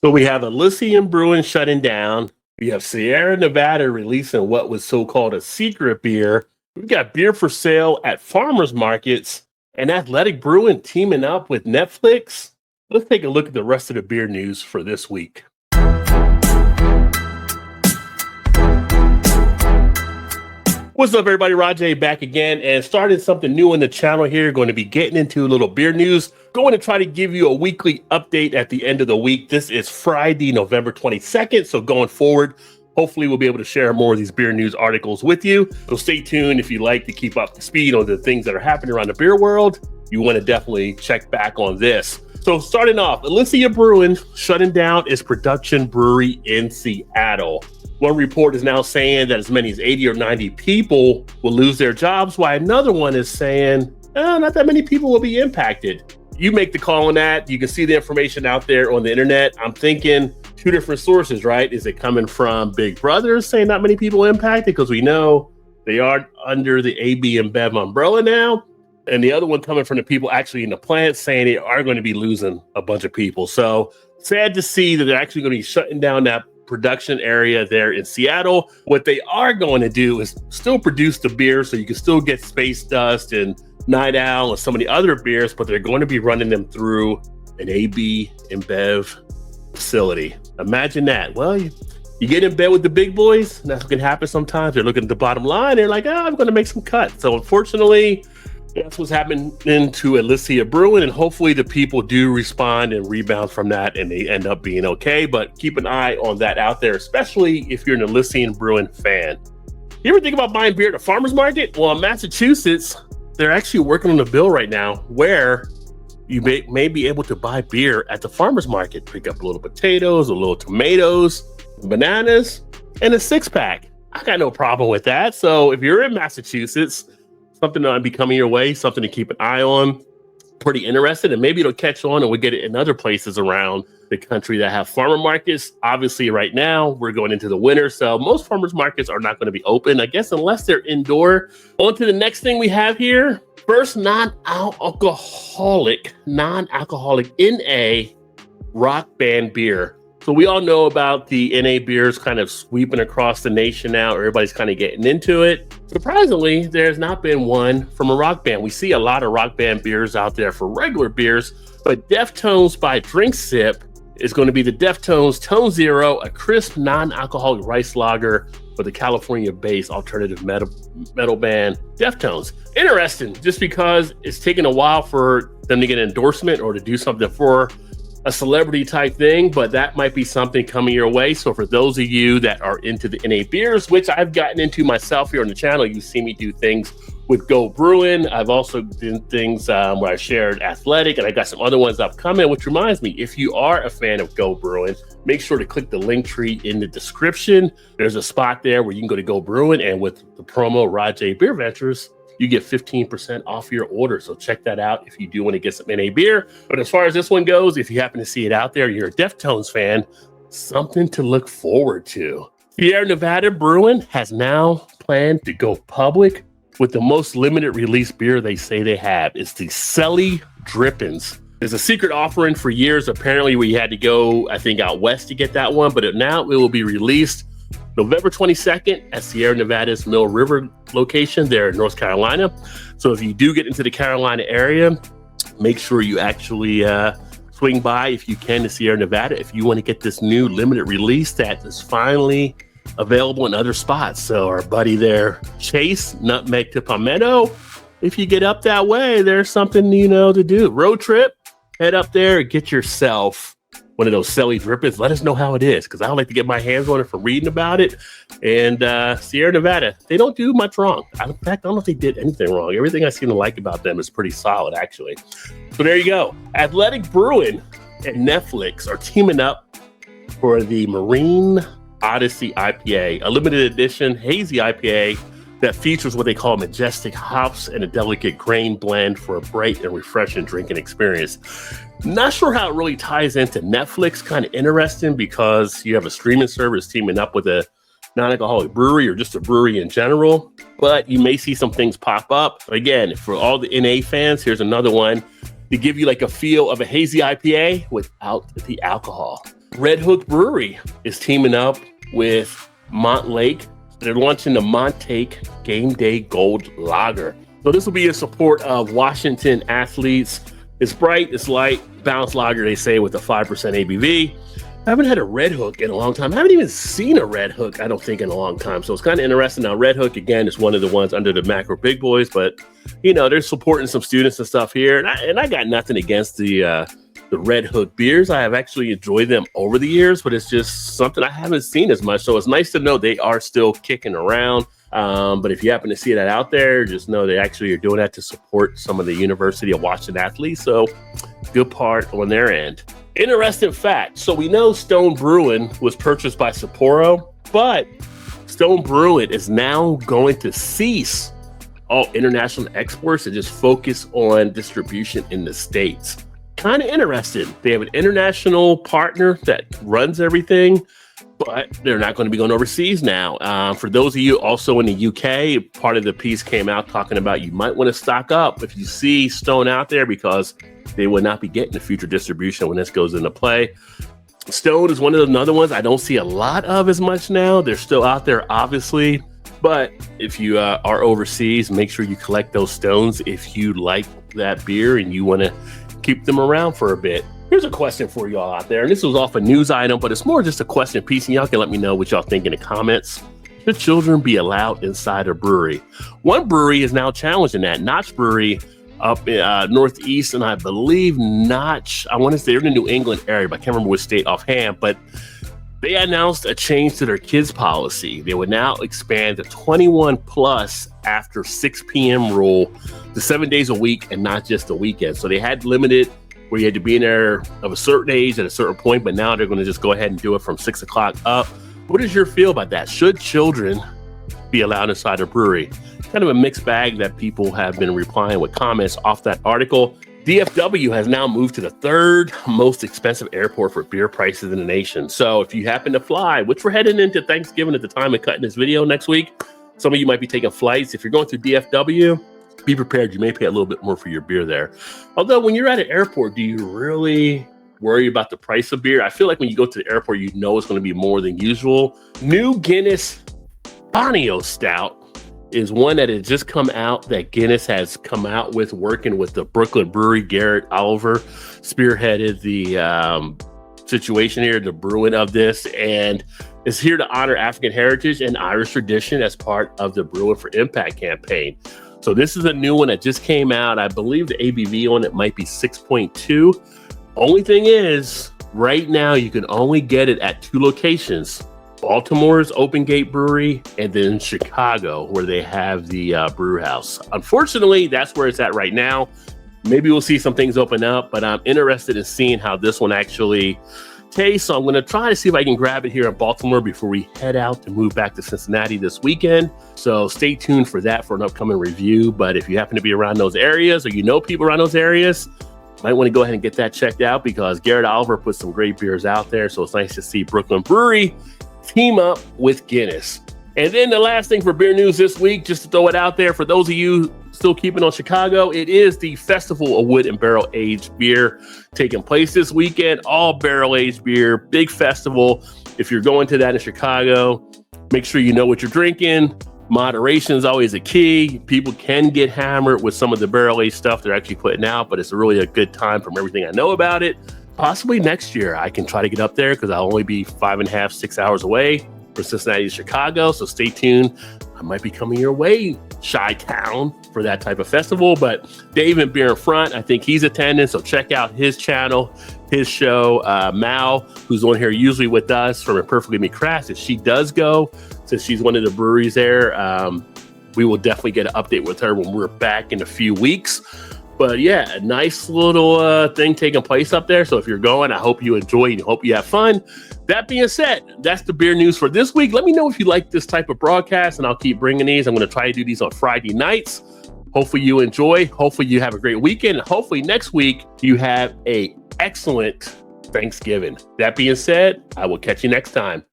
So we have Elysian Brewing shutting down. We have Sierra Nevada releasing what was so-called a secret beer. We've got beer for sale at farmers markets and Athletic Brewing teaming up with Netflix. Let's take a look at the rest of the beer news for this week. What's up, everybody? Rod J back again and started something new on the channel here. Going to be getting into a little beer news. Going to try to give you a weekly update at the end of the week. This is Friday, November 22nd. So going forward, hopefully we'll be able to share more of these beer news articles with you. So stay tuned if you like to keep up to speed on the things that are happening around the beer world. You want to definitely check back on this. So starting off, Elysian Brewing shutting down its production brewery in Seattle. One report is now saying that as many as 80 or 90 people will lose their jobs, while another one is saying, not that many people will be impacted. You make the call on that. You can see the information out there on the internet. I'm thinking two different sources, right? Is it coming from Big Brother saying not many people impacted? Because we know they are under the AB and Bev umbrella now. And the other one coming from the people actually in the plant saying they are going to be losing a bunch of people. So sad to see that they're actually going to be shutting down that production area there in Seattle. What they are going to do is still produce the beer so you can still get Space Dust and Night Owl and some of the other beers, but they're going to be running them through an AB and Bev facility. Imagine that. Well, you get in bed with the big boys, and that's what can happen sometimes. They're looking at the bottom line. They're like, I'm going to make some cuts. So unfortunately, that's what's happening to Elysian Brewing, and hopefully the people do respond and rebound from that and they end up being okay. But keep an eye on that out there, especially if you're an Elysian Brewing fan. You ever think about buying beer at a farmer's market? Well, in Massachusetts, they're actually working on a bill right now where you may be able to buy beer at the farmer's market. Pick up a little potatoes, a little tomatoes, bananas, and a 6-pack. I got no problem with that. So if you're in Massachusetts, something that might be coming your way, something to keep an eye on. Pretty interested, and maybe it'll catch on and we'll get it in other places around the country that have farmer markets. Obviously, right now, we're going into the winter, so most farmers markets are not going to be open, I guess, unless they're indoor. On to the next thing we have here. First non-alcoholic NA rock band beer. So we all know about the NA beers kind of sweeping across the nation now. Everybody's kind of getting into it. Surprisingly, there's not been one from a rock band. We see a lot of rock band beers out there for regular beers, but Deftones by Drink Sip is going to be the Deftones Tone Zero, a crisp non-alcoholic rice lager for the California-based alternative metal band Deftones. Interesting, just because it's taken a while for them to get an endorsement or to do something for a celebrity type thing, but that might be something coming your way. So for those of you that are into the NA beers, which I've gotten into myself here on the channel, you see me do things with Go Brewing. I've also done things where I shared Athletic, and I got some other ones upcoming, which reminds me, if you are a fan of Go Brewing, make sure to click the link tree in the description. There's a spot there where you can go to Go Brewing, and with the promo Rod J BeerVentures, you get 15% off your order. So check that out if you do want to get some NA beer. But as far as this one goes, if you happen to see it out there, you're a Deftones fan, something to look forward to. Sierra Nevada Brewing has now planned to go public with the most limited release beer they say they have. It's the Celly Drippins. There's a secret offering for years. Apparently we had to go, I think, out west to get that one, but now it will be released November 22nd at Sierra Nevada's Mill River location there in North Carolina. So if you do get into the Carolina area, make sure you actually swing by if you can to Sierra Nevada if you want to get this new limited release that is finally available in other spots. So our buddy there, Chase, Nutmeg to Palmetto, if you get up that way, there's something, to do. Road trip, head up there, get yourself one of those Celly Drippins. Let us know how it is, because I would like to get my hands on it for reading about it. And Sierra Nevada, they don't do much wrong. In fact, I don't know if they did anything wrong. Everything I seem to like about them is pretty solid, actually. So there you go. Athletic Brewing and Netflix are teaming up for the Marine Odyssey IPA, a limited edition hazy IPA that features what they call majestic hops and a delicate grain blend for a bright and refreshing drinking experience. Not sure how it really ties into Netflix. Kind of interesting because you have a streaming service teaming up with a non-alcoholic brewery or just a brewery in general, but you may see some things pop up. Again, for all the NA fans, here's another one to give you like a feel of a hazy IPA without the alcohol. Red Hook Brewery is teaming up with Montlake. They're launching the Montlake Game Day Gold Lager. So this will be in support of Washington athletes. It's bright, it's light, balanced lager, they say, with a 5% ABV. I haven't had a Red Hook in a long time. I haven't even seen a Red Hook, I don't think, in a long time. So it's kind of interesting. Now, Red Hook, again, is one of the ones under the macro big boys, but, you know, they're supporting some students and stuff here. And I got nothing against the Red Hook beers. I have actually enjoyed them over the years, but it's just something I haven't seen as much. So it's nice to know they are still kicking around. But if you happen to see that out there, just know they actually are doing that to support some of the University of Washington athletes. So good part on their end. Interesting fact. So we know Stone Brewing was purchased by Sapporo, but Stone Brewing is now going to cease all international exports and just focus on distribution in the States. Kind of interesting. They have an international partner that runs everything, but they're not going to be going overseas now. For those of you also in the UK, part of the piece came out talking about you might want to stock up if you see Stone out there, because they will not be getting the future distribution when this goes into play. Stone is one of the other ones I don't see a lot of as much now. They're still out there, obviously. But if you are overseas, make sure you collect those Stones if you like that beer and you want to keep them around for a bit. Here's a question for y'all out there. And this was off a news item, but it's more just a question piece. And y'all can let me know what y'all think in the comments. Should children be allowed inside a brewery? One brewery is now challenging that. Notch Brewery up in Northeast, and I believe Notch, I want to say they're in the New England area, but I can't remember which state offhand, but they announced a change to their kids policy. They would now expand the 21 plus after 6 p.m. rule to 7 days a week and not just a weekend. So they had limited where you had to be in there of a certain age at a certain point, but now they're going to just go ahead and do it from 6 o'clock up. What is your feel about that? Should children be allowed inside a brewery? Kind of a mixed bag that people have been replying with comments off that article. DFW has now moved to the third most expensive airport for beer prices in the nation. So if you happen to fly, which we're heading into Thanksgiving at the time of cutting this video next week, some of you might be taking flights. If you're going through DFW, be prepared. You may pay a little bit more for your beer there. Although when you're at an airport, do you really worry about the price of beer? I feel like when you go to the airport, you know it's going to be more than usual. New Guinness Bonio Stout is one that has just come out, that Guinness has come out with, working with the Brooklyn Brewery. Garrett Oliver spearheaded the situation here, the brewing of this, and is here to honor African heritage and Irish tradition as part of the Brewing for Impact campaign. So this is a new one that just came out. I believe the ABV on it might be 6.2. Only thing is, right now you can only get it at 2 locations. Baltimore's Open Gate Brewery, and then Chicago, where they have the brew house. Unfortunately, that's where it's at right now. Maybe we'll see some things open up, but I'm interested in seeing how this one actually tastes. So I'm going to try to see if I can grab it here in Baltimore before we head out to move back to Cincinnati this weekend. So stay tuned for that for an upcoming review. But if you happen to be around those areas, or you know people around those areas, might want to go ahead and get that checked out, because Garrett Oliver put some great beers out there. So it's nice to see Brooklyn Brewery team up with Guinness. And then the last thing for beer news this week, just to throw it out there for those of you still keeping on Chicago, it is the Festival of Wood and Barrel Aged Beer taking place this weekend. All barrel aged beer, big festival. If you're going to that in Chicago, make sure you know what you're drinking. Moderation is always a key. People can get hammered with some of the barrel aged stuff they're actually putting out, but it's really a good time from everything I know about it. Possibly next year, I can try to get up there, because I'll only be 5.5, 6 hours away from Cincinnati to Chicago. So stay tuned. I might be coming your way, Chi-Town, for that type of festival. But Dave and Beer in Front, I think he's attending. So check out his channel, his show. Mal, who's on here usually with us from Imperfectly Me Craft, if she does go, since she's one of the breweries there, we will definitely get an update with her when we're back in a few weeks. But yeah, a nice little thing taking place up there. So if you're going, I hope you enjoy and hope you have fun. That being said, that's the beer news for this week. Let me know if you like this type of broadcast, and I'll keep bringing these. I'm going to try to do these on Friday nights. Hopefully you enjoy. Hopefully you have a great weekend. And hopefully next week you have an excellent Thanksgiving. That being said, I will catch you next time.